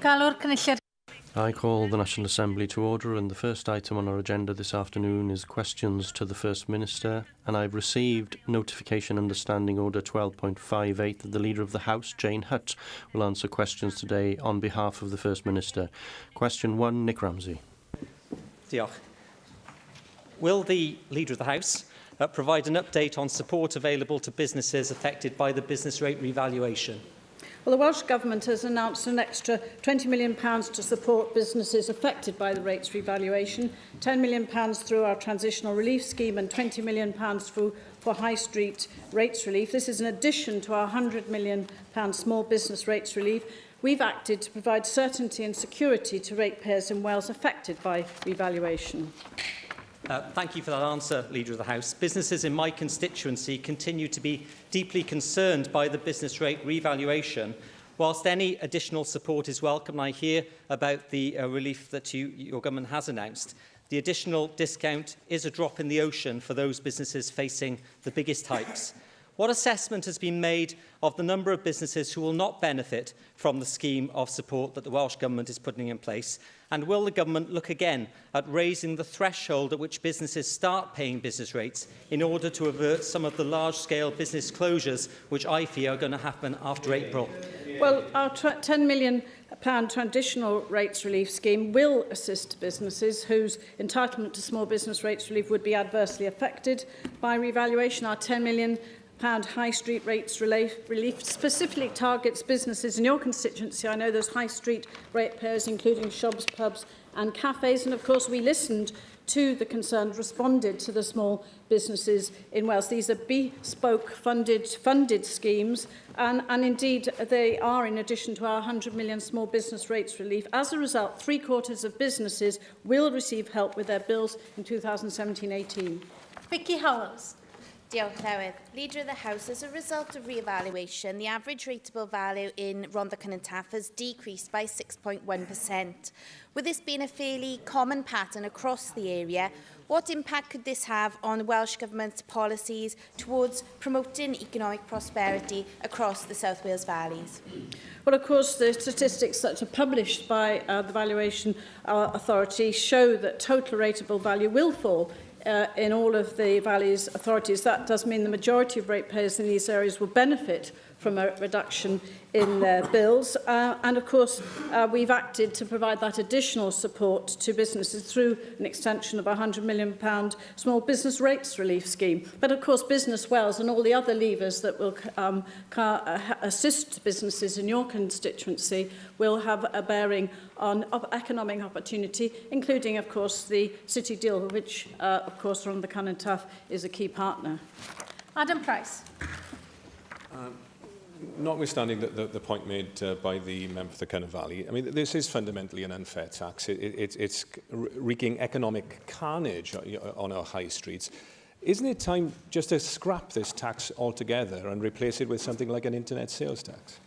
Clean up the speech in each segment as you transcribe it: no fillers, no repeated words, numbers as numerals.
Galw'r Cynulliad. I call the National Assembly to order, and the first item on our agenda this afternoon is questions to the First Minister, and I've received notification under Standing Order 12.58 that the Leader of the House, Jane Hutt, will answer questions today on behalf of the First Minister. Question 1, Nick Ramsey. Diolch. Will the Leader of the House provide an update on support available to businesses affected by the business rate revaluation? Well, the Welsh Government has announced an extra £20 million to support businesses affected by the rates revaluation, £10 million through our transitional relief scheme and £20 million for high street rates relief. This is in addition to our £100 million small business rates relief. We've acted to provide certainty and security to ratepayers in Wales affected by revaluation. Thank you for that answer, Leader of the House. Businesses in my constituency continue to be deeply concerned by the business rate revaluation. Whilst any additional support is welcome, I hear about the relief that your government has announced. The additional discount is a drop in the ocean for those businesses facing the biggest hikes. What assessment has been made of the number of businesses who will not benefit from the scheme of support that the Welsh Government is putting in place? And will the Government look again at raising the threshold at which businesses start paying business rates in order to avert some of the large-scale business closures which I fear are going to happen after April? Well, our £10 million transitional rates relief scheme will assist businesses whose entitlement to small business rates relief would be adversely affected by revaluation. Our £10 million high street rates relief specifically targets businesses in your constituency. I know there's high street ratepayers, including shops, pubs and cafes, and of course we listened to the concerns, responded to the small businesses in Wales. These are bespoke funded schemes, and indeed they are in addition to our £100 million small business rates relief. As a result, 3/4 of businesses will receive help with their bills in 2017-18. Vicky Howells. Diolch Newydd. Leader of the House, as a result of re-evaluation, the average rateable value in Rhondda Cynon Taf has decreased by 6.1%. With this being a fairly common pattern across the area, what impact could this have on Welsh Government's policies towards promoting economic prosperity across the South Wales valleys? Well, of course, the statistics that are published by the Valuation Authority show that total rateable value will fall in all of the Valley's authorities. That does mean the majority of ratepayers in these areas will benefit from a reduction in their bills. And of course, we've acted to provide that additional support to businesses through an extension of a £100 million small business rates relief scheme. But of course, Business Wales and all the other levers that will assist businesses in your constituency will have a bearing on economic opportunity, including, of course, the City deal, which, of course, Rhondda Cynon Taf is a key partner. Adam Price. Notwithstanding the point made by the member for the Cynon Valley, I mean, this is fundamentally an unfair tax. It's wreaking economic carnage on our high streets. Isn't it time just to scrap this tax altogether and replace it with something like an internet sales tax?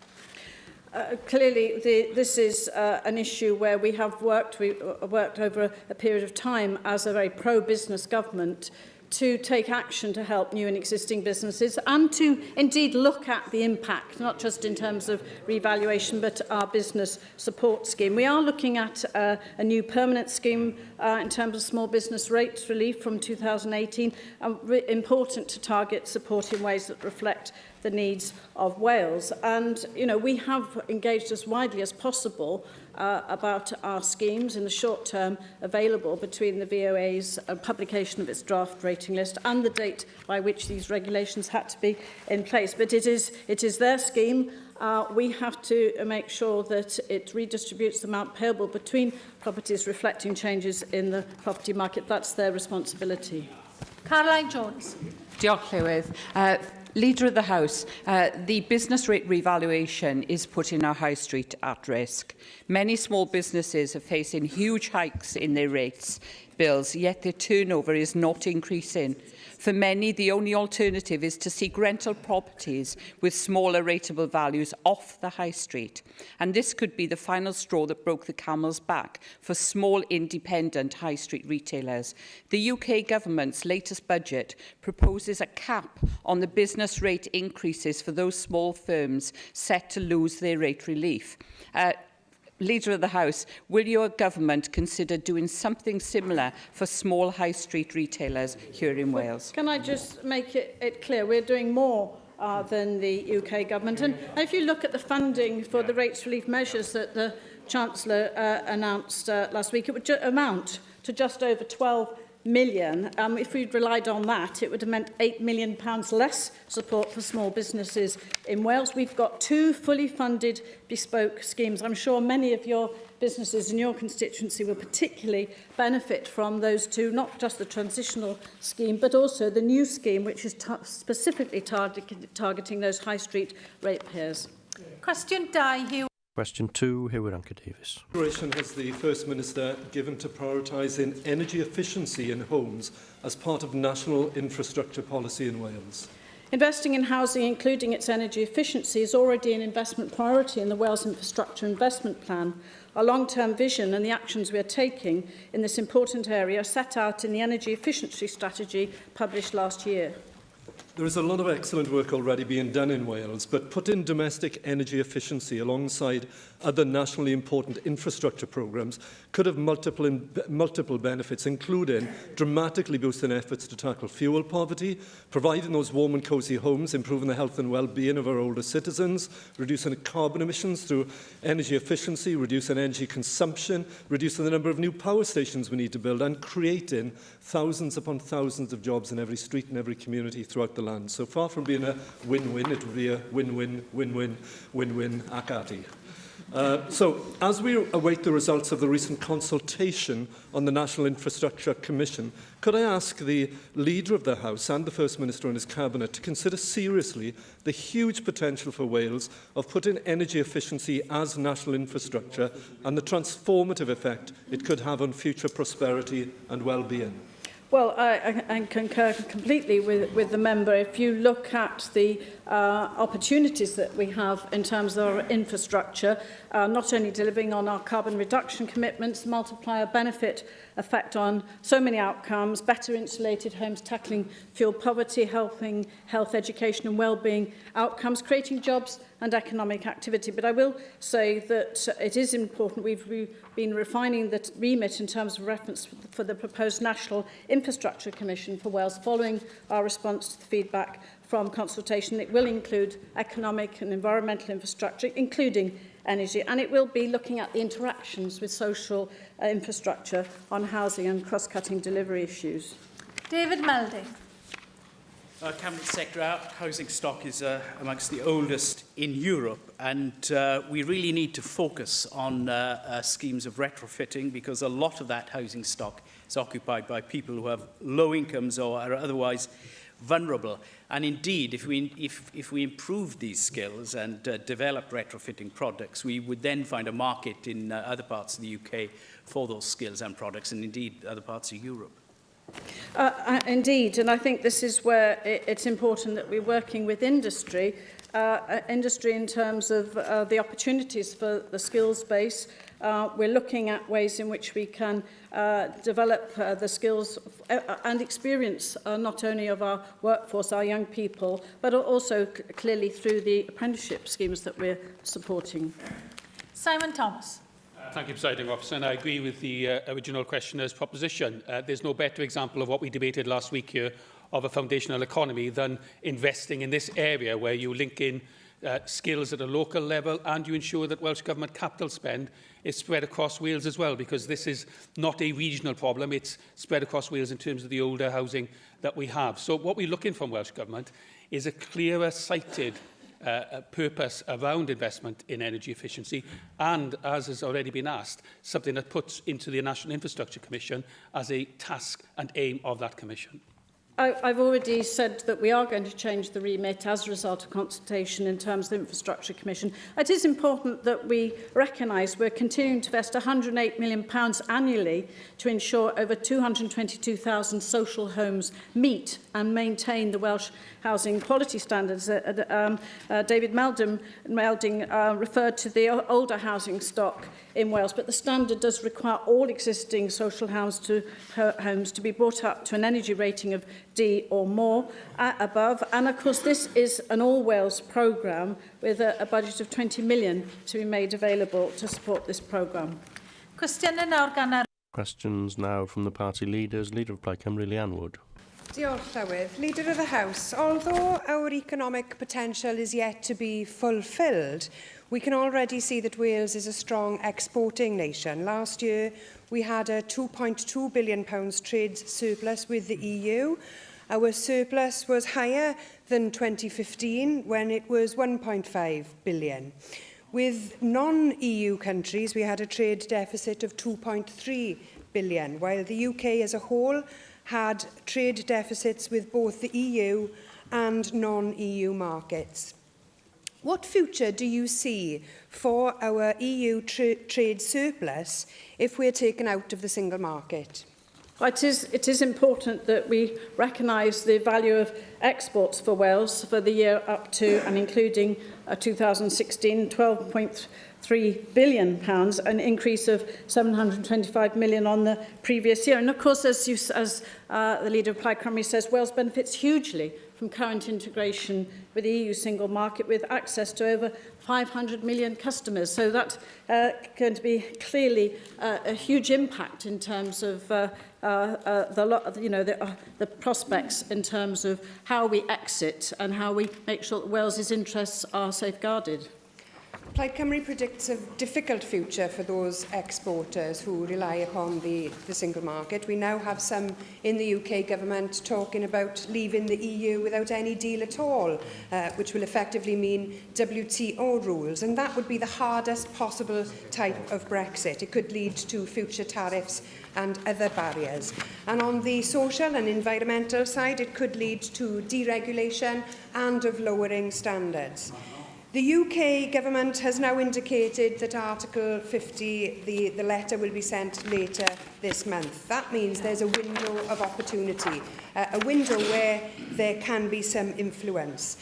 Clearly, this is an issue where we worked over a period of time as a very pro-business government to take action to help new and existing businesses and to indeed look at the impact, not just in terms of revaluation, but our business support scheme. We are looking at a new permanent scheme in terms of small business rates relief from 2018, important to target support in ways that reflect the needs of Wales. And, you know, we have engaged as widely as possible about our schemes in the short term available between the VOA's publication of its draft rating list and the date by which these regulations had to be in place. But it is their scheme. We have to make sure that it redistributes the amount payable between properties reflecting changes in the property market. That's their responsibility. Caroline Jones. Diolch Llywydd. Leader of the House, the business rate revaluation is putting our high street at risk. Many small businesses are facing huge hikes in their rates bills, yet their turnover is not increasing. For many, the only alternative is to seek rental properties with smaller rateable values off the high street. And this could be the final straw that broke the camel's back for small independent high street retailers. The UK government's latest budget proposes a cap on the business rate increases for those small firms set to lose their rate relief. Leader of the House, will your government consider doing something similar for small high street retailers here in Wales? Can I just make it clear, we're doing more than the UK government. And if you look at the funding for the rates relief measures that the Chancellor announced last week, it would amount to just over 12 million. If we'd relied on that, it would have meant £8 million less support for small businesses in Wales. We've got 2 fully funded bespoke schemes. I'm sure many of your businesses in your constituency will particularly benefit from those 2, not just the transitional scheme, but also the new scheme, which is specifically targeting those high street ratepayers. Question 2, Hugh. Question 2, Hugh Davis. Consideration has the First Minister given to prioritising energy efficiency in homes as part of national infrastructure policy in Wales? Investing in housing, including its energy efficiency, is already an investment priority in the Wales Infrastructure Investment Plan. Our long-term vision and the actions we are taking in this important area are set out in the energy efficiency strategy published last year. There is a lot of excellent work already being done in Wales, but putting domestic energy efficiency alongside other nationally important infrastructure programmes could have multiple benefits, including dramatically boosting efforts to tackle fuel poverty, providing those warm and cosy homes, improving the health and well-being of our older citizens, reducing carbon emissions through energy efficiency, reducing energy consumption, reducing the number of new power stations we need to build, and creating thousands upon thousands of jobs in every street and every community throughout the land. So far from being a win-win, it would be a win-win, win-win, win-win acati. So, as we await the results of the recent consultation on the National Infrastructure Commission, could I ask the Leader of the House and the First Minister and his Cabinet to consider seriously the huge potential for Wales of putting energy efficiency as national infrastructure and the transformative effect it could have on future prosperity and well-being? Well, I concur completely with the member. If you look at the opportunities that we have in terms of our infrastructure, not only delivering on our carbon reduction commitments, multiplier benefit effect on so many outcomes, better insulated homes, tackling fuel poverty, helping health, education and well-being outcomes, creating jobs and economic activity. But I will say that it is important. We've been refining the remit in terms of reference for the proposed National Infrastructure Commission for Wales, following our response to the feedback from consultation. It will include economic and environmental infrastructure, including energy, and it will be looking at the interactions with social infrastructure on housing and cross-cutting delivery issues. David Melding. Cabinet Secretary, our housing stock is amongst the oldest in Europe, and we really need to focus on schemes of retrofitting, because a lot of that housing stock is occupied by people who have low incomes or are otherwise vulnerable. And indeed, if we improve these skills and develop retrofitting products, we would then find a market in other parts of the UK for those skills and products, and indeed other parts of Europe. Indeed, and I think this is where it's important that we're working with industry, industry in terms of the opportunities for the skills base. We're looking at ways in which we can develop the skills and experience not only of our workforce, our young people, but also clearly through the apprenticeship schemes that we're supporting. Simon Thomas. Thank you, Presiding Officer, and I agree with the original questioner's proposition. There's no better example of what we debated last week here of a foundational economy than investing in this area, where you link in skills at a local level and you ensure that Welsh Government capital spend is spread across Wales as well, because this is not a regional problem, it's spread across Wales in terms of the older housing that we have. So what we're looking from Welsh Government is a clearer sighted purpose around investment in energy efficiency, and, as has already been asked, something that puts into the National Infrastructure Commission as a task and aim of that commission. I've already said that we are going to change the remit as a result of consultation in terms of the Infrastructure Commission. It is important that we recognise we're continuing to invest £108 million annually to ensure over 222,000 social homes meet and maintain the Welsh housing quality standards. David Melding referred to the older housing stock in Wales, but the standard does require all existing social homes to be brought up to an energy rating of D or more above. And of course, this is an All Wales programme with a budget of 20 million to be made available to support this programme. Cwestiynau nawr gan Questions now from the party leaders. Leader of Plaid Cymru, Leanne Wood. Diolch, Llywydd. Leader of the House, although our economic potential is yet to be fulfilled, we can already see that Wales is a strong exporting nation. Last year, we had a £2.2 billion trade surplus with the EU. Our surplus was higher than 2015, when it was £1.5 billion. With non-EU countries, we had a trade deficit of £2.3 billion, while the UK as a whole had trade deficits with both the EU and non-EU markets. What future do you see for our EU trade surplus if we're taken out of the single market? Well, it is important that we recognise the value of exports for Wales for the year up to and including 2016, £12.3 billion, an increase of £725 million on the previous year. And of course, as the Leader of Plaid Cymru says, Wales benefits hugely from current integration with the EU single market, with access to over 500 million customers. So that's going to be clearly a huge impact in terms of the prospects in terms of how we exit and how we make sure that Wales's interests are safeguarded. Plaid Cymru predicts a difficult future for those exporters who rely upon the single market. We now have some in the UK government talking about leaving the EU without any deal at all, which will effectively mean WTO rules, and that would be the hardest possible type of Brexit. It could lead to future tariffs and other barriers. And on the social and environmental side, it could lead to deregulation and of lowering standards. The UK government has now indicated that Article 50, the letter, will be sent later this month. That means there's a window of opportunity, a window where there can be some influence.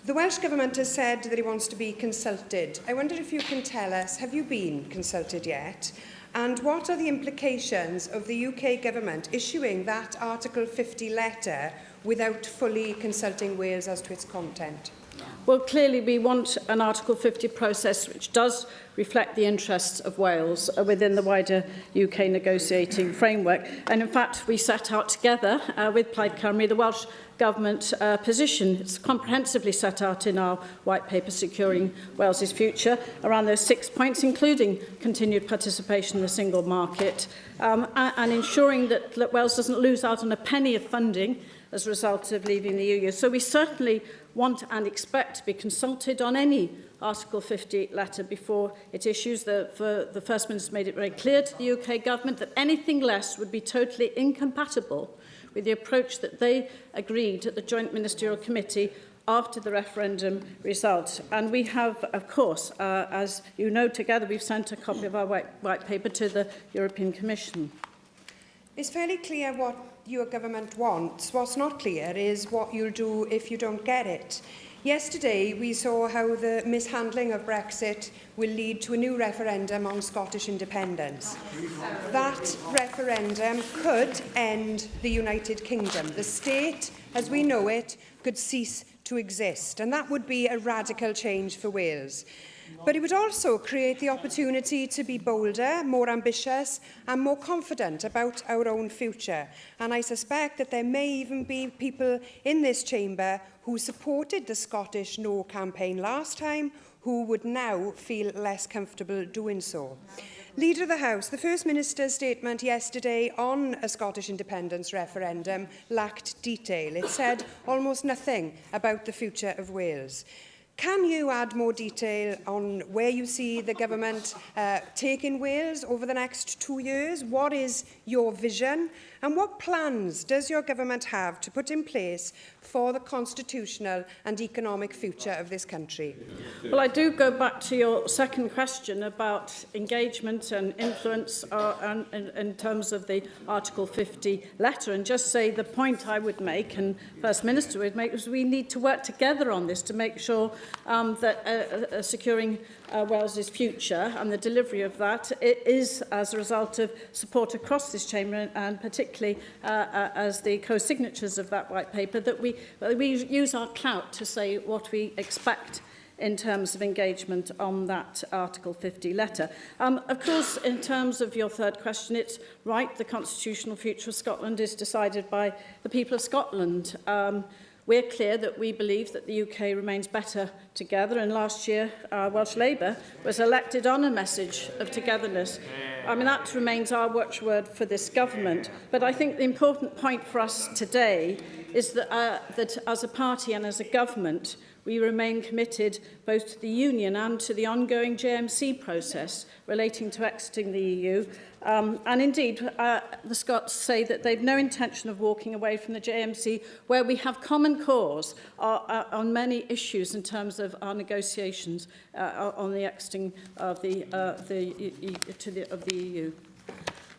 The Welsh Government has said that it wants to be consulted. I wonder if you can tell us, have you been consulted yet? And what are the implications of the UK Government issuing that Article 50 letter without fully consulting Wales as to its content? Well, clearly we want an Article 50 process which does reflect the interests of Wales within the wider UK negotiating framework. And in fact, we set out together with Plaid Cymru the Welsh Government position. It's comprehensively set out in our white paper Securing Wales's Future around those 6 points, including continued participation in the single market and ensuring that Wales doesn't lose out on a penny of funding as a result of leaving the EU. So we certainly want and expect to be consulted on any Article 50 letter before it issues. The First Minister made it very clear to the UK Government that anything less would be totally incompatible with the approach that they agreed at the Joint Ministerial Committee after the referendum result. And we have, of course, as you know, together we've sent a copy of our white paper to the European Commission. It's fairly clear what your government wants. What's not clear is what you'll do if you don't get it. Yesterday, we saw how the mishandling of Brexit will lead to a new referendum on Scottish independence. That referendum could end the United Kingdom. The state, as we know it, could cease to exist, and that would be a radical change for Wales. But it would also create the opportunity to be bolder, more ambitious and more confident about our own future. And I suspect that there may even be people in this chamber who supported the Scottish No campaign last time who would now feel less comfortable doing so. Leader of the House, the First Minister's statement yesterday on a Scottish independence referendum lacked detail. It said almost nothing about the future of Wales. Can you add more detail on where you see the government taking Wales over the next 2 years? What is your vision? And what plans does your government have to put in place for the constitutional and economic future of this country? Well, I do go back to your second question about engagement and influence in terms of the Article 50 letter, and just say the point I would make and First Minister would make is we need to work together on this to make sure that Securing Wales's future, and the delivery of that it is as a result of support across this chamber, and particularly as the co-signatories of that white paper, that we use our clout to say what we expect in terms of engagement on that Article 50 letter. Of course, in terms of your third question, it's right, the constitutional future of Scotland is decided by the people of Scotland. We're clear that we believe that the UK remains better together, and last year Welsh Labour was elected on a message of togetherness. I mean, that remains our watchword for this government. But I think the important point for us today is that, that as a party and as a government, we remain committed both to the Union and to the ongoing JMC process relating to exiting the EU. And indeed, the Scots say that they've no intention of walking away from the JMC, where we have common cause on many issues in terms of our negotiations on the exiting of the EU.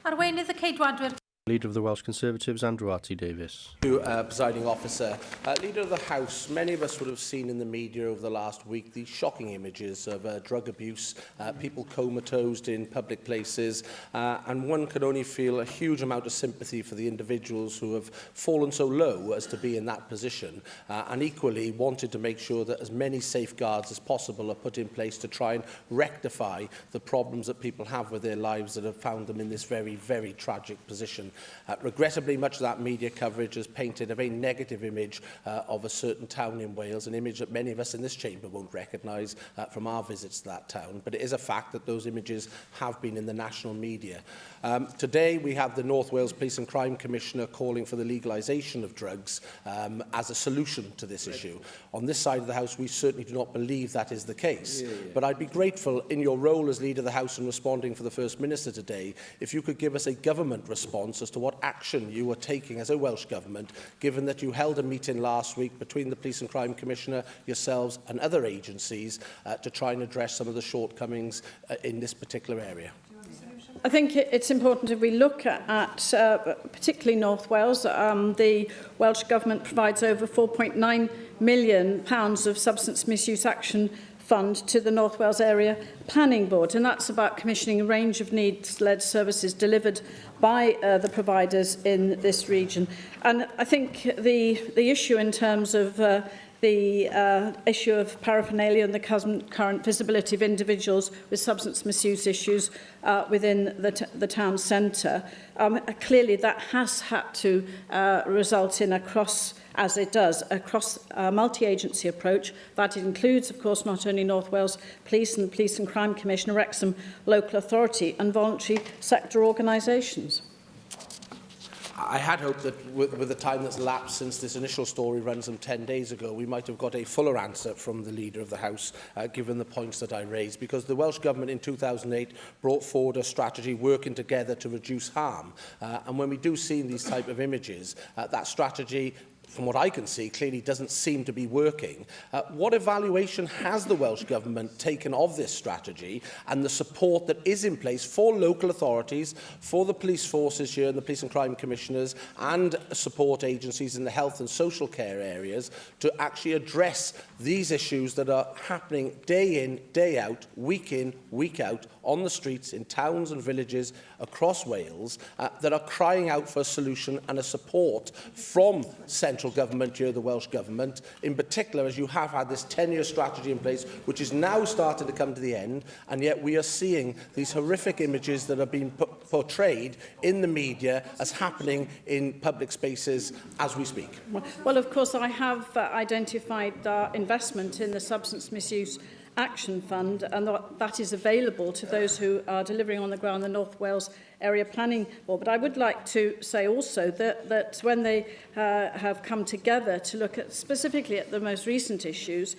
Arweinydd y Ceidwadwyr. Leader of the Welsh Conservatives, Andrew Davies. Presiding officer. Leader of the House, many of us would have seen in the media over the last week the shocking images of drug abuse, people comatose in public places, and one could only feel a huge amount of sympathy for the individuals who have fallen so low as to be in that position, and equally wanted to make sure that as many safeguards as possible are put in place to try and rectify the problems that people have with their lives that have found them in this very, very tragic position. Regrettably, much of that media coverage has painted a very negative image of a certain town in Wales, an image that many of us in this chamber won't recognise from our visits to that town. But it is a fact that those images have been in the national media. Today, we have the North Wales Police and Crime Commissioner calling for the legalisation of drugs as a solution to this issue. On this side of the House, we certainly do not believe that is the case. But I'd be grateful, in your role as Leader of the House and responding for the First Minister today, if you could give us a government response as to what action you are taking as a Welsh Government, given that you held a meeting last week between the Police and Crime Commissioner, yourselves and other agencies to try and address some of the shortcomings in this particular area. I think it's important if we look at particularly North Wales, the Welsh Government provides over £4.9 million of substance misuse action fund to the North Wales Area Planning Board, and that's about commissioning a range of needs-led services delivered by the providers in this region. And I think the issue in terms of the issue of paraphernalia and the current visibility of individuals with substance misuse issues within the town centre, clearly that has had to result in as it does, across a multi-agency approach. That includes, of course, not only North Wales Police and the Police and Crime Commission, Wrexham Local Authority and voluntary sector organisations. I had hoped that with the time that's lapsed since this initial story ran some 10 days ago, we might have got a fuller answer from the Leader of the House, given the points that I raised, because the Welsh Government in 2008 brought forward a strategy working together to reduce harm. And when we do see these type of images, that strategy, from what I can see, clearly doesn't seem to be working. What evaluation has the Welsh Government taken of this strategy and the support that is in place for local authorities, for the police forces here and the Police and Crime Commissioners and support agencies in the health and social care areas to actually address these issues that are happening day in, day out, week in, week out on the streets in towns and villages across Wales that are crying out for a solution and a support from central government here, the Welsh Government, in particular, as you have had this 10-year strategy in place, which is now starting to come to the end, and yet we are seeing these horrific images that are being portrayed in the media as happening in public spaces as we speak. Well, of course, I have identified investment in the Substance Misuse Action Fund, and that is available to those who are delivering on the ground the North Wales Area Planning Board. But I would like to say also that when they have come together to look at specifically at the most recent issues,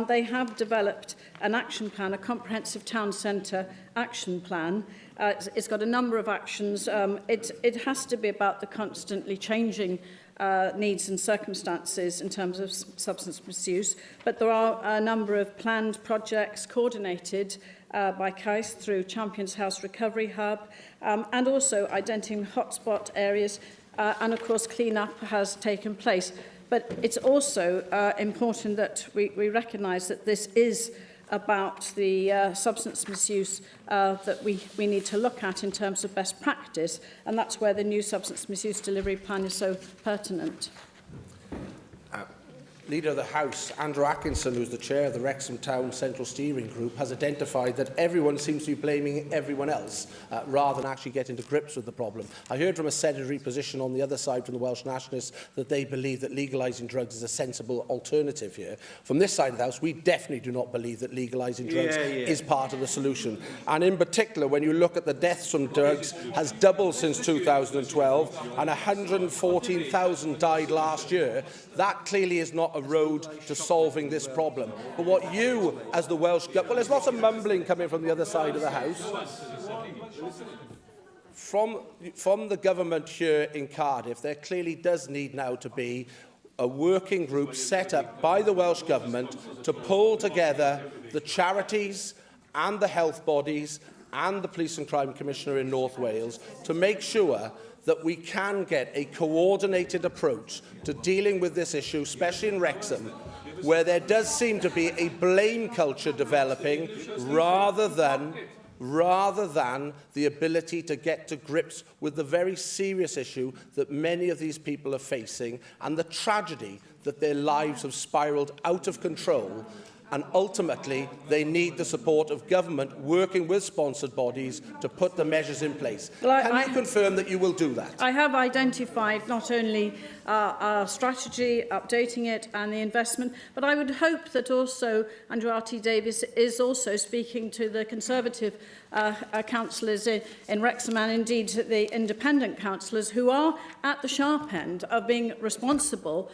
they have developed an action plan, a comprehensive town centre action plan. It's got a number of actions. It has to be about the constantly changing needs and circumstances in terms of substance misuse, but there are a number of planned projects coordinated by CAIS through Champions House Recovery Hub, and also identifying hotspot areas, and of course clean-up has taken place. But it's also important that we recognise that this is about the substance misuse that we need to look at in terms of best practice, and that's where the new substance misuse delivery plan is so pertinent. Leader of the House, Andrew Atkinson, who's the chair of the Wrexham Town Central Steering Group, has identified that everyone seems to be blaming everyone else rather than actually getting to grips with the problem. I heard from a sedentary position on the other side from the Welsh Nationalists that they believe that legalising drugs is a sensible alternative here. From this side of the House, we definitely do not believe that legalising drugs is part of the solution. And in particular, when you look at the deaths from drugs has doubled since 2012 and 114,000 died last year, that clearly is not a road to solving this problem. But what you, as the Welsh government... Well, there's lots of mumbling coming from the other side of the House. From the government here in Cardiff, there clearly does need now to be a working group set up by the Welsh Government to pull together the charities and the health bodies and the Police and Crime Commissioner in North Wales to make sure that we can get a coordinated approach to dealing with this issue, especially in Wrexham, where there does seem to be a blame culture developing rather than the ability to get to grips with the very serious issue that many of these people are facing and the tragedy that their lives have spiralled out of control. And ultimately, they need the support of government working with sponsored bodies to put the measures in place. Well, Can you confirm that you will do that? I have identified not only our strategy, updating it, and the investment, but I would hope that also Andrew R.T. Davies is also speaking to the Conservative councillors in Wrexham and indeed the independent councillors who are at the sharp end of being responsible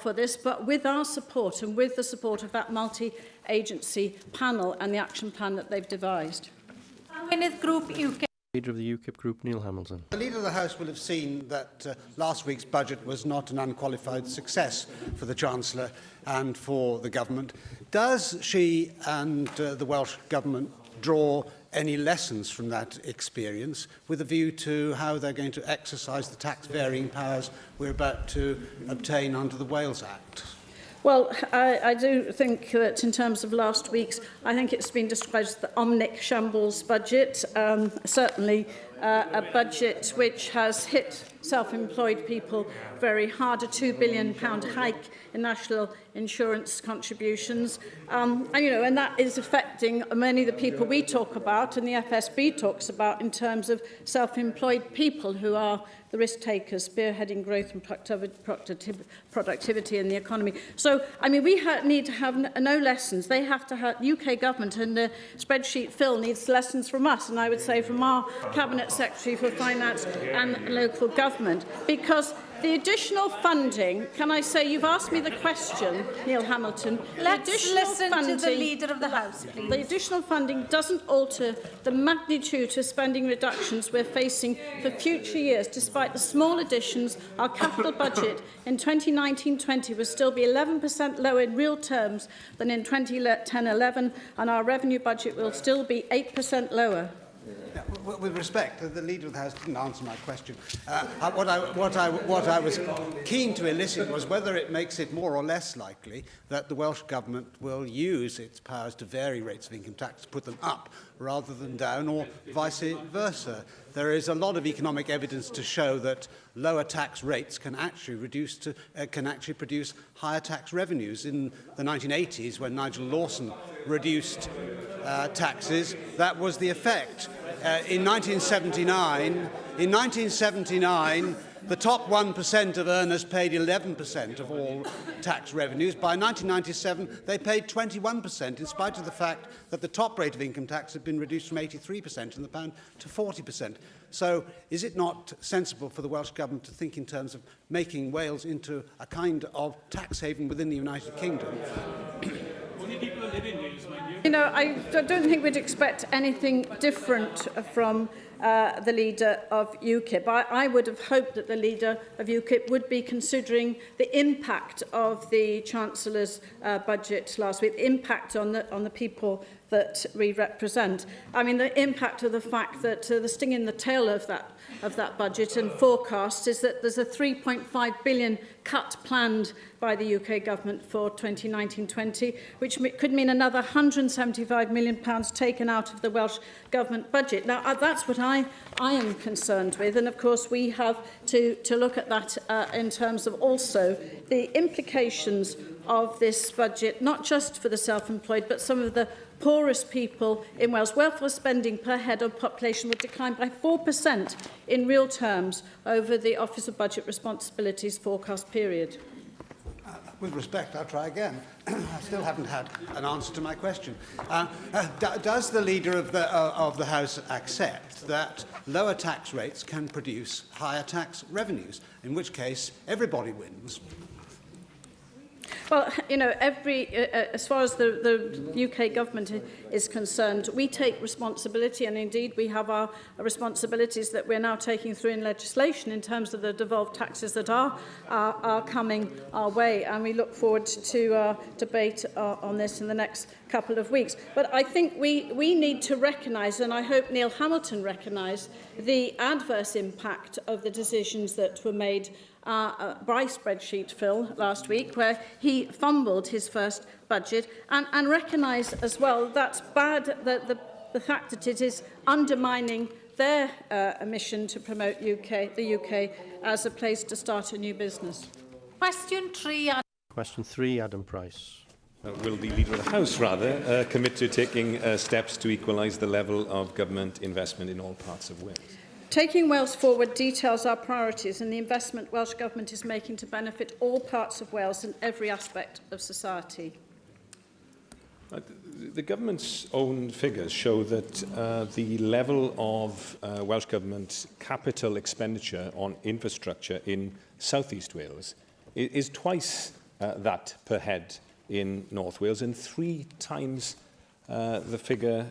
for this, but with our support and with the support of that multi-agency panel and the action plan that they've devised. Leader of the UKIP group, Neil Hamilton. The Leader of the House will have seen that last week's budget was not an unqualified success for the Chancellor and for the Government. Does she and the Welsh Government draw any lessons from that experience with a view to how they're going to exercise the tax varying powers we're about to obtain under the Wales Act? Well, I do think that in terms of last week's, I think it's been described as the Omnic Shambles budget, certainly a budget which has hit self-employed people very hard, a £2 billion hike in national insurance contributions. And that is affecting many of the people we talk about and the FSB talks about in terms of self-employed people who are the risk takers, spearheading growth and productivity in the economy. So, we need to have no lessons. They have to have, UK government and the spreadsheet Phil needs lessons from us, and I would say from our Cabinet Secretary for Finance and local government, because the additional funding, can I say, you've asked me the question, Neil Hamilton. Let's listen to the Leader of the House, please. The additional funding doesn't alter the magnitude of spending reductions we're facing for future years. Despite the small additions, our capital budget in 2019-20 will still be 11% lower in real terms than in 2010-11, and our revenue budget will still be 8% lower. Yeah, with respect, the Leader of the House didn't answer my question. What I was keen to elicit was whether it makes it more or less likely that the Welsh Government will use its powers to vary rates of income tax, to put them up rather than down, or vice versa. There is a lot of economic evidence to show that lower tax rates can actually produce higher tax revenues. In the 1980s, when Nigel Lawson reduced taxes, that was the effect. In 1979, the top 1% of earners paid 11% of all tax revenues. By 1997, they paid 21%, in spite of the fact that the top rate of income tax had been reduced from 83% in the pound to 40%. So is it not sensible for the Welsh Government to think in terms of making Wales into a kind of tax haven within the United Kingdom? I don't think we'd expect anything different from the leader of UKIP. I would have hoped that the leader of UKIP would be considering the impact of the Chancellor's budget last week, the impact on the people that we represent. I mean, the impact of the fact that the sting in the tail of that budget and forecast is that there's a 3.5 billion cut planned by the UK government for 2019-20, which could mean another £175 million taken out of the Welsh government budget. Now, that's what I am concerned with, and of course we have to look at that in terms of also the implications of this budget, not just for the self-employed, but some of the poorest people in Wales. Welfare spending per head of population will decline by 4% in real terms over the Office of Budget Responsibilities forecast period. With respect, I'll try again. I still haven't had an answer to my question. Does the Leader of the House accept that lower tax rates can produce higher tax revenues, in which case everybody wins? Well, you know, as far as the UK government is concerned, we take responsibility, and indeed we have our responsibilities that we're now taking through in legislation in terms of the devolved taxes that are coming our way, and we look forward to debate on this in the next couple of weeks. But I think we need to recognise, and I hope Neil Hamilton recognised, the adverse impact of the decisions that were made by Spreadsheet Phil last week, where he fumbled his first budget, and recognise as well that's bad, the fact that it is undermining their mission to promote the UK as a place to start a new business. Question 3. Question 3, Adam Price. Will the Leader of the House, rather, commit to taking steps to equalise the level of government investment in all parts of Wales? Taking Wales forward details our priorities and the investment Welsh Government is making to benefit all parts of Wales and every aspect of society. The government's own figures show that the level of Welsh Government capital expenditure on infrastructure in South East Wales is twice that per head in North Wales and 3 times the figure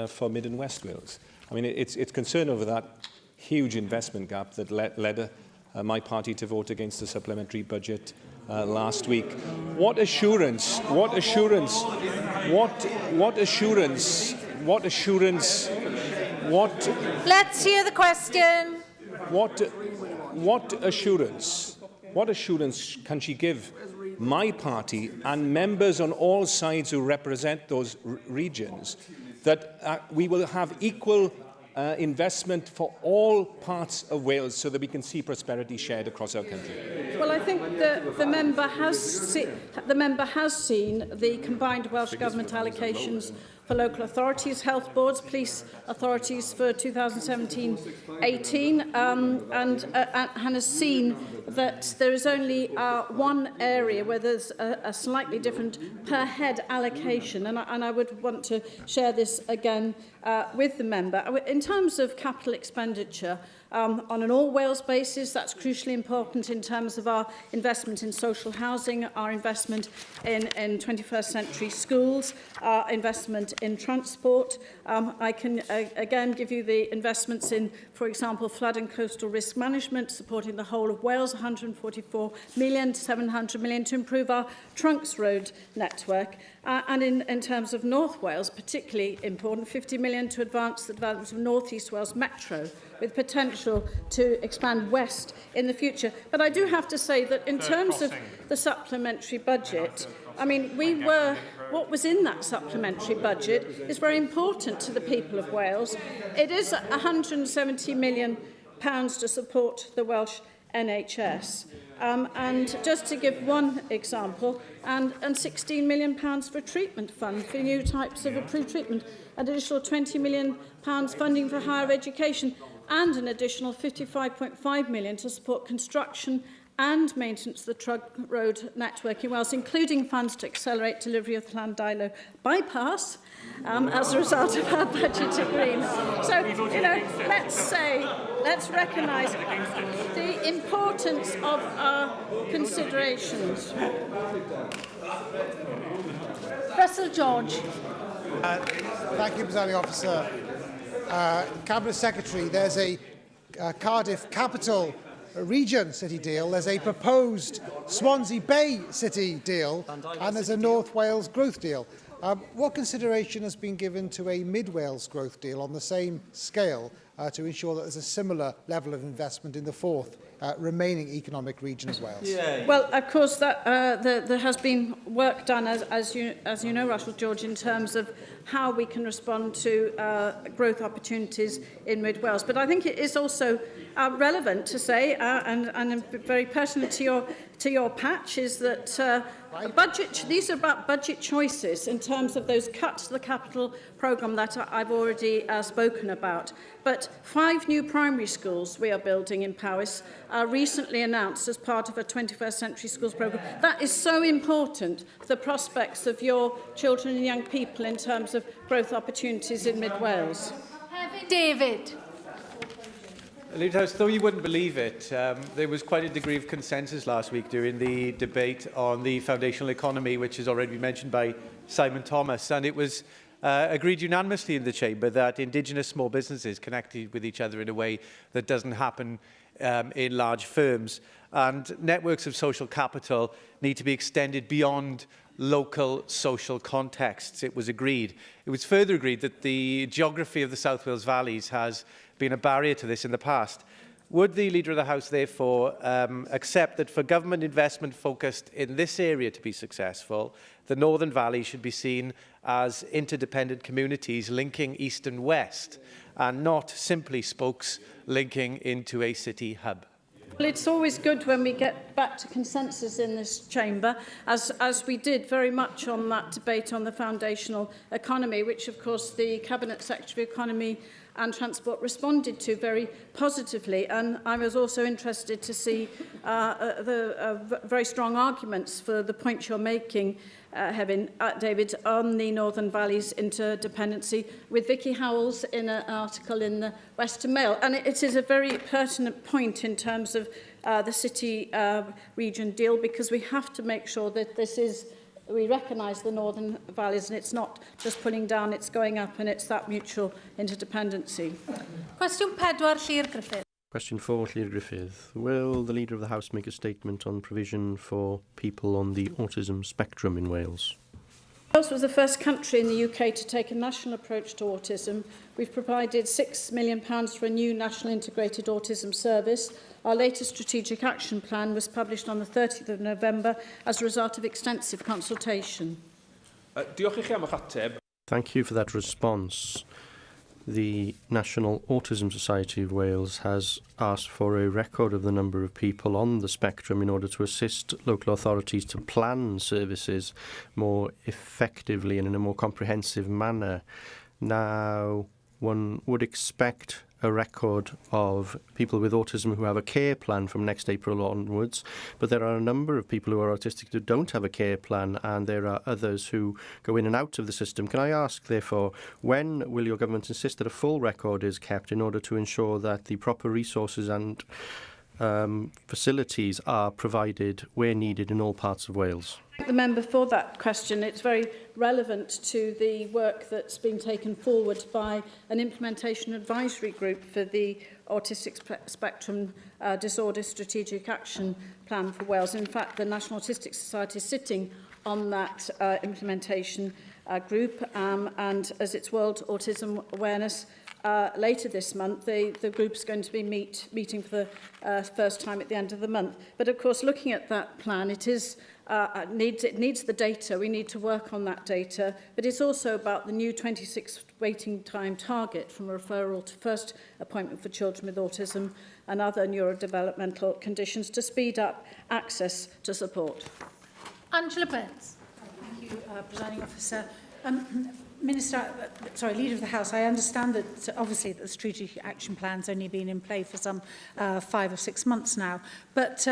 for Mid and West Wales. I mean, it's concern over that huge investment gap that led my party to vote against the supplementary budget last week. What assurance? Let's hear the question. What assurance can she give my party and members on all sides who represent those regions that we will have equal investment for all parts of Wales so that we can see prosperity shared across our country? Well, I think the member has seen the combined Welsh Government allocations for local authorities, health boards, police authorities for 2017-18, and has seen that there is only one area where there's a slightly different per head allocation, and I would want to share this again with the member. In terms of capital expenditure, on an all-Wales basis, that's crucially important in terms of our investment in social housing, our investment in 21st century schools, our investment in transport. I can again give you the investments in, for example, flood and coastal risk management, supporting the whole of Wales, 144 million to 700 million to improve our trunks road network. And in terms of North Wales, particularly important, 50 million to advance the development of North East Wales Metro, with potential to expand west in the future. But I do have to say that in terms of the supplementary budget, I mean, what was in that supplementary budget is very important to the people of Wales. It is £170 million to support the Welsh NHS. And just to give one example, and £16 million for a treatment fund for new types of approved treatment, an additional £20 million funding for higher education, and an additional £55.5 million to support construction and maintenance of the trunk road network in Wales, including funds to accelerate delivery of the Llandilo bypass as a result of our budget agreement. So, you know, let's recognise the importance of our considerations. Russell George. Thank you, Presiding Officer. Cabinet Secretary, there's a Cardiff Capital Region City deal, there's a proposed Swansea Bay City deal, and there's a North Wales growth deal. What consideration has been given to a Mid-Wales growth deal on the same scale to ensure that there's a similar level of investment in the fourth remaining economic region of Wales? Well, of course, that, there has been work done, as you know, Russell George, in terms of how we can respond to growth opportunities in Mid-Wales. But I think it is also relevant to say, and very pertinent to your patch, is that these are about budget choices in terms of those cuts to the capital programme that I've already spoken about. But 5 new primary schools we are building in Powys are recently announced as part of a 21st Century Schools programme. That is so important for the prospects of your children and young people in terms of growth opportunities in Mid-Wales. David. Leader House, though you wouldn't believe it, there was quite a degree of consensus last week during the debate on the foundational economy, which has already been mentioned by Simon Thomas, and it was agreed unanimously in the Chamber that indigenous small businesses connected with each other in a way that doesn't happen in large firms, and networks of social capital need to be extended beyond local social contexts. It was agreed. It was further agreed that the geography of the South Wales valleys has been a barrier to this in the past. Would the Leader of the House therefore accept that for government investment focused in this area to be successful, the Northern Valley should be seen as interdependent communities linking east and west and not simply spokes linking into a city hub? Well, it's always good when we get back to consensus in this chamber, as we did very much on that debate on the foundational economy, which, of course, the Cabinet Secretary for Economy and Transport responded to very positively. And I was also interested to see the very strong arguments for the points you're making, David, on the Northern Valley's interdependency, with Vicky Howells in an article in the Western Mail. And it is a very pertinent point in terms of the city region deal, because we have to make sure that this is, we recognise the Northern Valleys, and it's not just pulling down, it's going up, and it's that mutual interdependency. Question 4, Llyr Griffith. Question 4, Llyr Griffith. Will the Leader of the House make a statement on provision for people on the autism spectrum in Wales? Wales was the first country in the UK to take a national approach to autism. We've provided £6 million for a new national integrated autism service. Our latest strategic action plan was published on the 30th of November as a result of extensive consultation. Thank you for that response. The National Autism Society of Wales has asked for a record of the number of people on the spectrum in order to assist local authorities to plan services more effectively and in a more comprehensive manner. Now, one would expect a record of people with autism who have a care plan from next April onwards, but there are a number of people who are autistic who don't have a care plan, and there are others who go in and out of the system. Can I ask, therefore, when will your government insist that a full record is kept in order to ensure that the proper resources and facilities are provided where needed in all parts of Wales? Thank the member for that question. It's very relevant to the work that's been taken forward by an implementation advisory group for the Autistic Spectrum Disorder Strategic Action Plan for Wales. In fact, the National Autistic Society is sitting on that implementation group, and as it's World Autism Awareness later this month, the group's going to be meeting for the first time at the end of the month. But of course, looking at that plan, it needs the data. We need to work on that data, but it's also about the new 26 waiting time target from referral to first appointment for children with autism and other neurodevelopmental conditions to speed up access to support. Angela Burns. Thank you, Presiding Officer. Leader of the House, I understand that obviously the strategic action plan's only been in play for some 5 or 6 months now, but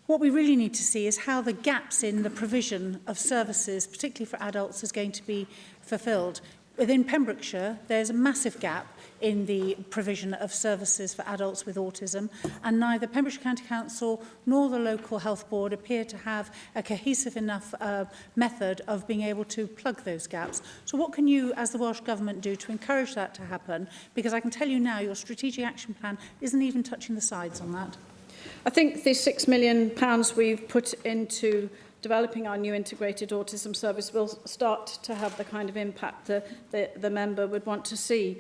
what we really need to see is how the gaps in the provision of services, particularly for adults, is going to be fulfilled. Within Pembrokeshire, there's a massive gap in the provision of services for adults with autism, and neither Pembrokeshire County Council nor the local health board appear to have a cohesive enough method of being able to plug those gaps. So what can you, as the Welsh Government, do to encourage that to happen? Because I can tell you now, your strategic action plan isn't even touching the sides on that. I think the £6 million we've put into developing our new integrated autism service will start to have the kind of impact the member would want to see.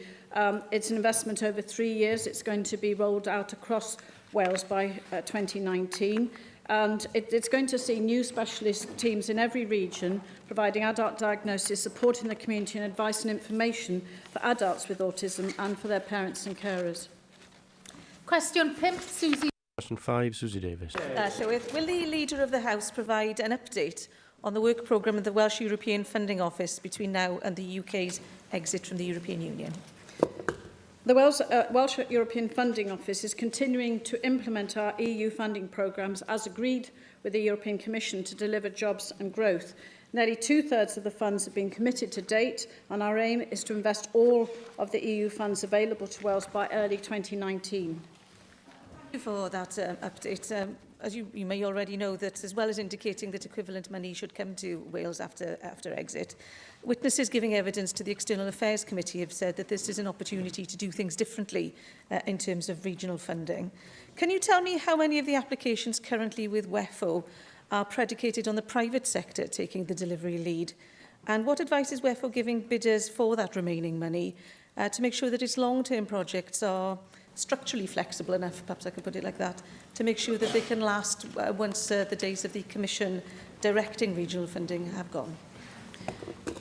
It's an investment over 3 years. It's going to be rolled out across Wales by 2019. And it's going to see new specialist teams in every region providing adult diagnosis, supporting the community and advice and information for adults with autism and for their parents and carers. Question 5, Susie. Question 5, Susie Davis. Llywydd, will the Leader of the House provide an update on the work programme of the Welsh European Funding Office between now and the UK's exit from the European Union? The Welsh European Funding Office is continuing to implement our EU funding programmes as agreed with the European Commission to deliver jobs and growth. Nearly 2/3 of the funds have been committed to date, and our aim is to invest all of the EU funds available to Wales by early 2019. Thank you for that update. As you may already know, that as well as indicating that equivalent money should come to Wales after exit, witnesses giving evidence to the External Affairs Committee have said that this is an opportunity to do things differently in terms of regional funding. Can you tell me how many of the applications currently with WEFO are predicated on the private sector taking the delivery lead? And what advice is WEFO giving bidders for that remaining money to make sure that its long-term projects are structurally flexible enough, perhaps I could put it like that, to make sure that they can last once the days of the Commission directing regional funding have gone?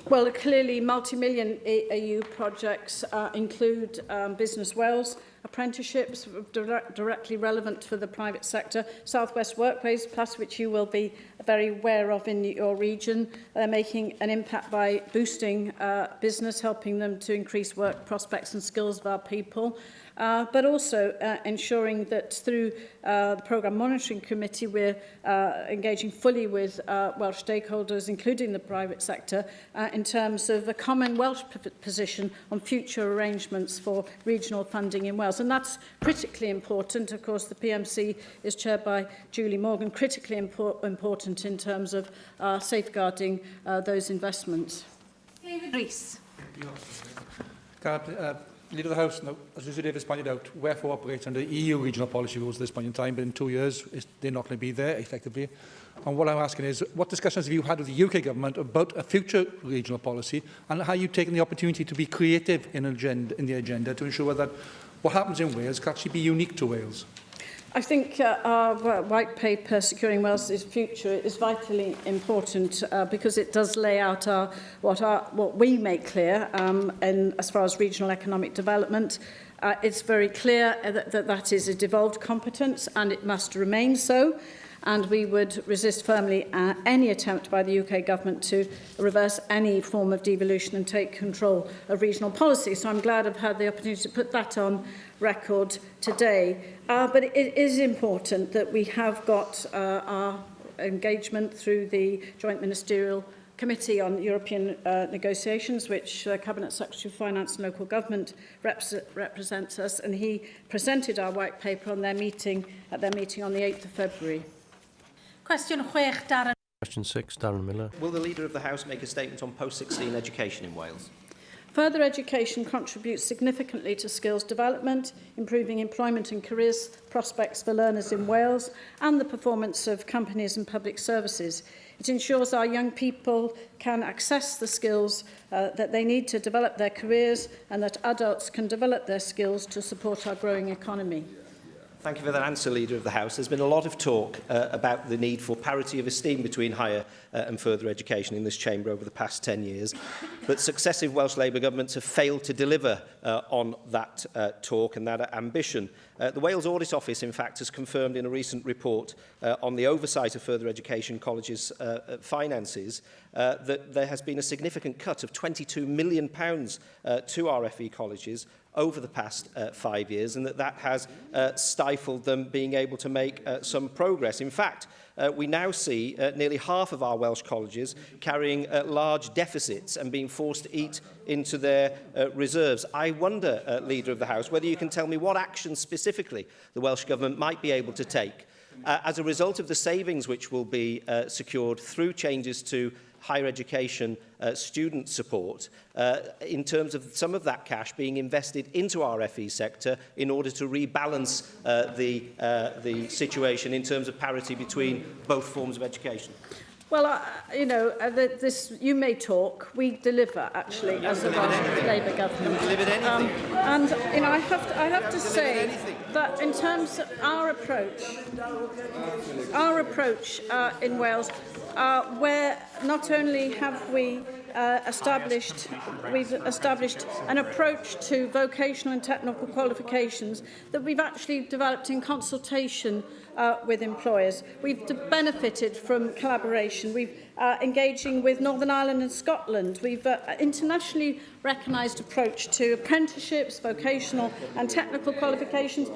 Well, clearly, multi-million EU projects include Business Wales, apprenticeships directly relevant for the private sector, South West Workplace Plus, which you will be very aware of in your region. They're making an impact by boosting business, helping them to increase work prospects and skills of our people. But also ensuring that through the Programme Monitoring Committee we're engaging fully with Welsh stakeholders, including the private sector, in terms of a common Welsh position on future arrangements for regional funding in Wales. And that's critically important. Of course, the PMC is chaired by Julie Morgan, critically important in terms of safeguarding those investments. David Rees. Leader of the House, now, as Susie Davis pointed out, WEFO operates under EU regional policy rules at this point in time, but in 2 years, they're not going to be there, effectively. And what I'm asking is, what discussions have you had with the UK government about a future regional policy, and how you've taken the opportunity to be creative in the agenda to ensure that what happens in Wales can actually be unique to Wales? I think our white paper, Securing Wales' Future, is vitally important because it does lay out what we make clear as far as regional economic development. It's very clear that is a devolved competence and it must remain so. And we would resist firmly any attempt by the UK government to reverse any form of devolution and take control of regional policy. So I'm glad I've had the opportunity to put that on record today. But it is important that we have got our engagement through the Joint Ministerial Committee on European Negotiations, which Cabinet Secretary of Finance and Local Government represents us, and he presented our white paper on at their meeting on the 8th of February. Question 6, Darren. Question 6, Darren Miller. Will the Leader of the House make a statement on post-16 education in Wales? Further education contributes significantly to skills development, improving employment and careers prospects for learners in Wales, and the performance of companies and public services. It ensures our young people can access the skills that they need to develop their careers, and that adults can develop their skills to support our growing economy. Thank you for that answer, Leader of the House. There's been a lot of talk about the need for parity of esteem between higher and further education in this chamber over the past 10 years. But successive Welsh Labour governments have failed to deliver on that talk and that ambition. The Wales Audit Office, in fact, has confirmed in a recent report on the oversight of further education colleges' finances that there has been a significant cut of £22 million to RFE colleges over the past 5 years, and that has stifled them being able to make some progress. In fact, we now see nearly half of our Welsh colleges carrying large deficits and being forced to eat into their reserves. I wonder, Leader of the House, whether you can tell me what action specifically the Welsh Government might be able to take as a result of the savings which will be secured through changes to higher education student support, in terms of some of that cash being invested into our FE sector in order to rebalance the situation in terms of parity between both forms of education. Well, you know, you may talk, we deliver, actually, as a Labour government. And, you know, I have to say that in terms of our approach in Wales, where not only have we established an approach to vocational and technical qualifications that we've actually developed in consultation with employers. We've benefited from collaboration. We've engaging with Northern Ireland and Scotland. We've internationally recognised approach to apprenticeships, vocational and technical qualifications.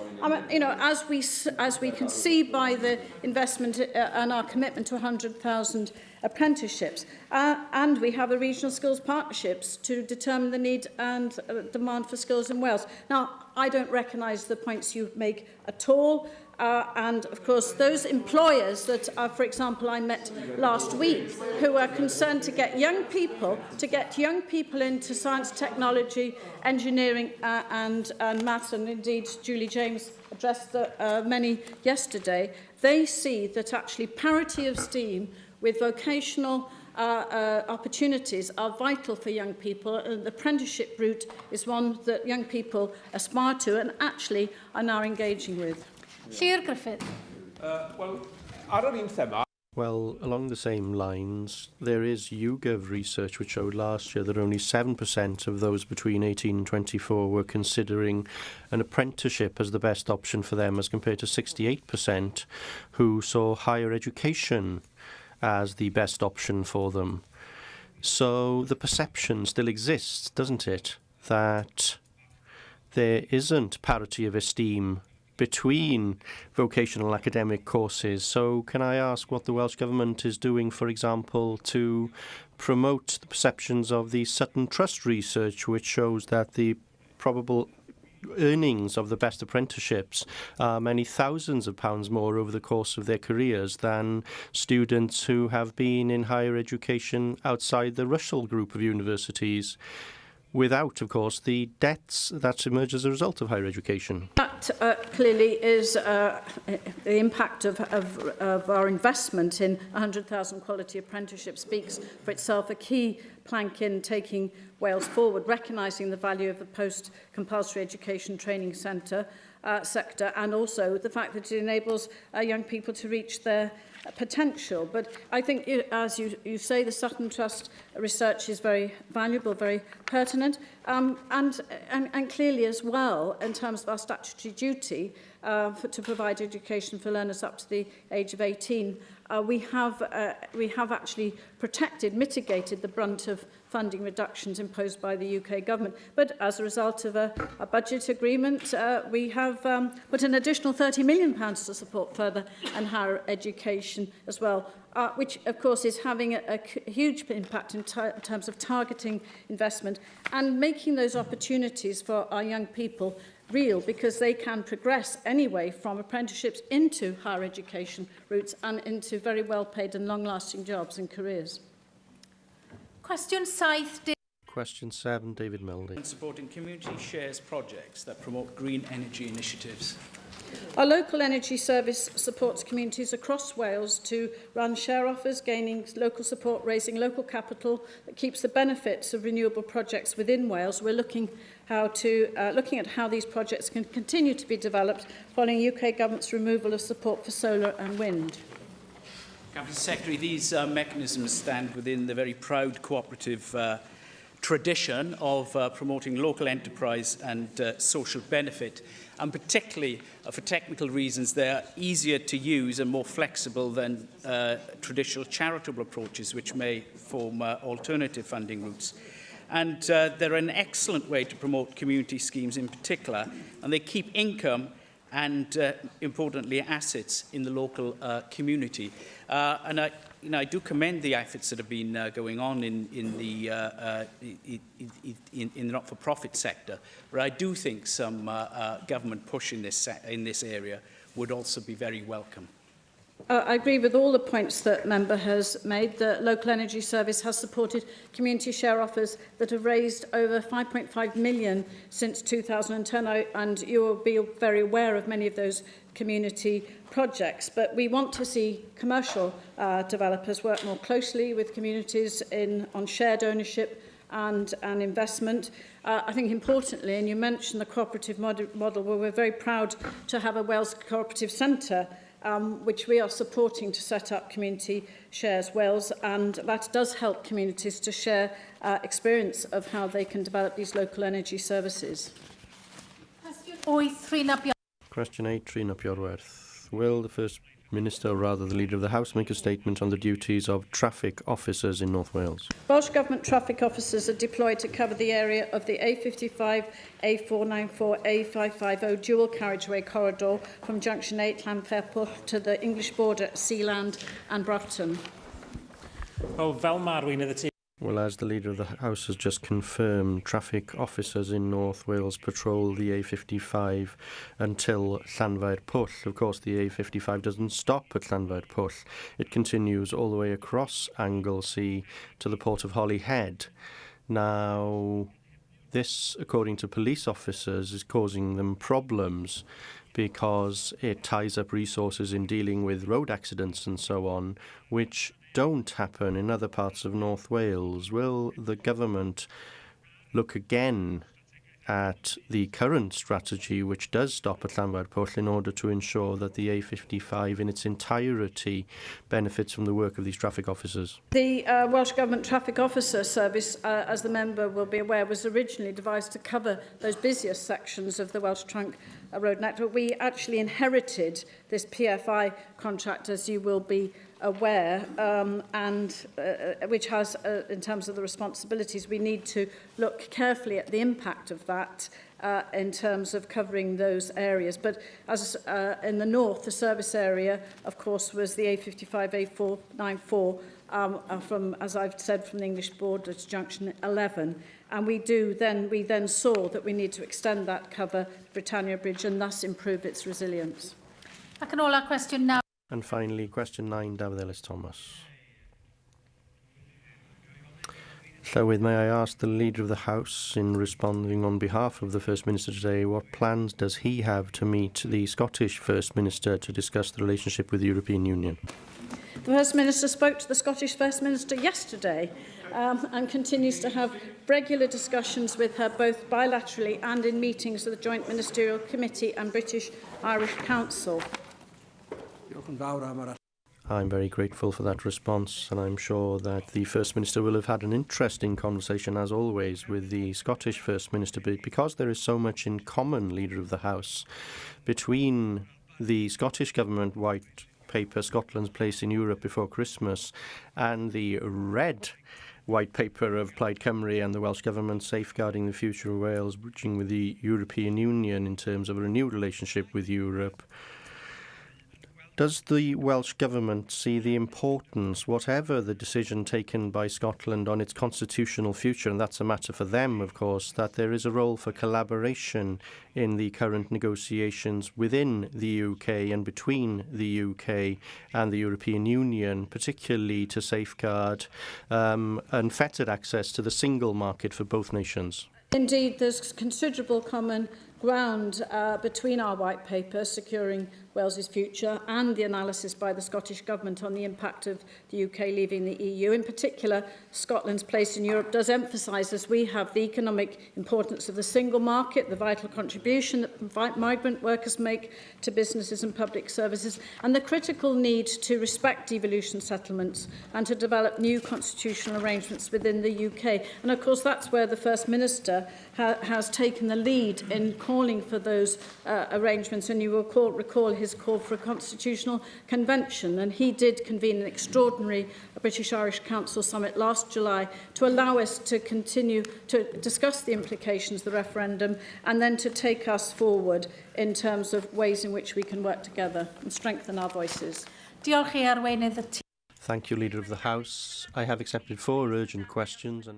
You know, as we can see by the investment and our commitment to 100,000 apprenticeships, and we have a regional skills partnerships to determine the need and demand for skills in Wales. Now, I don't recognise the points you make at all. And, of course, those employers that, for example, I met last week, who are concerned to get young people into science, technology, engineering and maths, and indeed Julie James addressed many yesterday, they see that actually parity of STEAM with vocational opportunities are vital for young people, and the apprenticeship route is one that young people aspire to and actually are now engaging with. Llywr Griffith. Well, along the same lines, there is YouGov research which showed last year that only 7% of those between 18 and 24 were considering an apprenticeship as the best option for them, as compared to 68% who saw higher education as the best option for them. So the perception still exists, doesn't it, that there isn't parity of esteem between vocational academic courses. So can I ask what the Welsh Government is doing, for example, to promote the perceptions of the Sutton Trust research, which shows that the probable earnings of the best apprenticeships are many thousands of pounds more over the course of their careers than students who have been in higher education outside the Russell Group of universities, without, of course, the debts that emerge as a result of higher education? That clearly is the impact of our investment in 100,000 quality apprenticeships speaks for itself, a key plank in taking Wales forward, recognising the value of the post-compulsory education training sector, and also the fact that it enables young people to reach their potential. But I think, as you say, the Sutton Trust research is very valuable, very pertinent, and clearly as well, in terms of our statutory duty to provide education for learners up to the age of 18, we have actually mitigated the brunt of funding reductions imposed by the UK government. But as a result of a budget agreement, we have put an additional £30 million to support further and higher education as well, which of course is having a huge impact in terms of targeting investment and making those opportunities for our young people real, because they can progress anyway from apprenticeships into higher education routes and into very well-paid and long-lasting jobs and careers. Question 7. Question 7, David Mildy. And supporting community shares projects that promote green energy initiatives. Our local energy service supports communities across Wales to run share offers, gaining local support, raising local capital that keeps the benefits of renewable projects within Wales. We're looking at how these projects can continue to be developed following UK Government's removal of support for solar and wind. Cabinet Secretary, these mechanisms stand within the very proud cooperative tradition of promoting local enterprise and social benefit, and particularly for technical reasons they are easier to use and more flexible than traditional charitable approaches which may form alternative funding routes. and they're an excellent way to promote community schemes in particular, and they keep income and, importantly, assets in the local community. And I do commend the efforts that have been going on in the not-for-profit sector, but I do think some government push in this area would also be very welcome. I agree with all the points that member has made. The Local Energy Service has supported community share offers that have raised over 5.5 million since 2010, and you will be very aware of many of those community projects. But we want to see commercial developers work more closely with communities on shared ownership and investment. I think importantly, and you mentioned the cooperative model, where we're very proud to have a Wales Cooperative Centre, which we are supporting to set up Community Shares Wales, and that does help communities to share experience of how they can develop these local energy services. Question 8, Trina Piourwerth. Will the First Minister, or rather the Leader of the House, make a statement on the duties of traffic officers in North Wales? Welsh Government traffic officers are deployed to cover the area of the A55, A494, A550 dual carriageway corridor from Junction 8 Llanfairpwll to the English border at Sealand and Broughton. Well, as the Leader of the House has just confirmed, traffic officers in North Wales patrol the A55 until Llanfairpwll. Of course, the A55 doesn't stop at Llanfairpwll. It continues all the way across Anglesey to the port of Holyhead. Now, this, according to police officers, is causing them problems because it ties up resources in dealing with road accidents and so on, which don't happen in other parts of North Wales. Will the government look again at the current strategy, which does stop at Llanfairpwll, in order to ensure that the A55 in its entirety benefits from the work of these traffic officers? The Welsh Government Traffic Officer Service, as the member will be aware, was originally devised to cover those busiest sections of the Welsh Trunk Road network. We actually inherited this PFI contract, as you will be aware, and which has, in terms of the responsibilities, we need to look carefully at the impact of that in terms of covering those areas. But as in the north, the service area, of course, was the A55, A494, from, as I've said, from the English border to Junction 11. And we then saw that we need to extend that cover to Britannia Bridge and thus improve its resilience. Ac yn ola cwestiwn 9. And finally, question 9, David Ellis-Thomas. Llywydd, may I ask the Leader of the House, in responding on behalf of the First Minister today, what plans does he have to meet the Scottish First Minister to discuss the relationship with the European Union? The First Minister spoke to the Scottish First Minister yesterday and continues to have regular discussions with her, both bilaterally and in meetings of the Joint Ministerial Committee and British-Irish Council. I'm very grateful for that response, and I'm sure that the First Minister will have had an interesting conversation, as always, with the Scottish First Minister, because there is so much in common, Leader of the House, between the Scottish Government White Paper, Scotland's Place in Europe Before Christmas, and the Red White Paper of Plaid Cymru and the Welsh Government Safeguarding the Future of Wales, bridging with the European Union in terms of a renewed relationship with Europe. Does the Welsh Government see the importance, whatever the decision taken by Scotland on its constitutional future, and that's a matter for them, of course, that there is a role for collaboration in the current negotiations within the UK and between the UK and the European Union, particularly to safeguard unfettered access to the single market for both nations? Indeed, there's considerable common ground between our white paper, Securing Wales's Future, and the analysis by the Scottish Government on the impact of the UK leaving the EU. In particular, Scotland's Place in Europe does emphasise, as we have, the economic importance of the single market, the vital contribution that migrant workers make to businesses and public services, and the critical need to respect devolution settlements and to develop new constitutional arrangements within the UK. And of course, that's where the First Minister has taken the lead in calling for those arrangements, and you will recall his call for a constitutional convention, and he did convene an extraordinary British Irish Council summit last July to allow us to continue to discuss the implications of the referendum and then to take us forward in terms of ways in which we can work together and strengthen our voices. Diolch i arweinydd y tîm. Thank you, Leader of the House. I have accepted 4 urgent questions and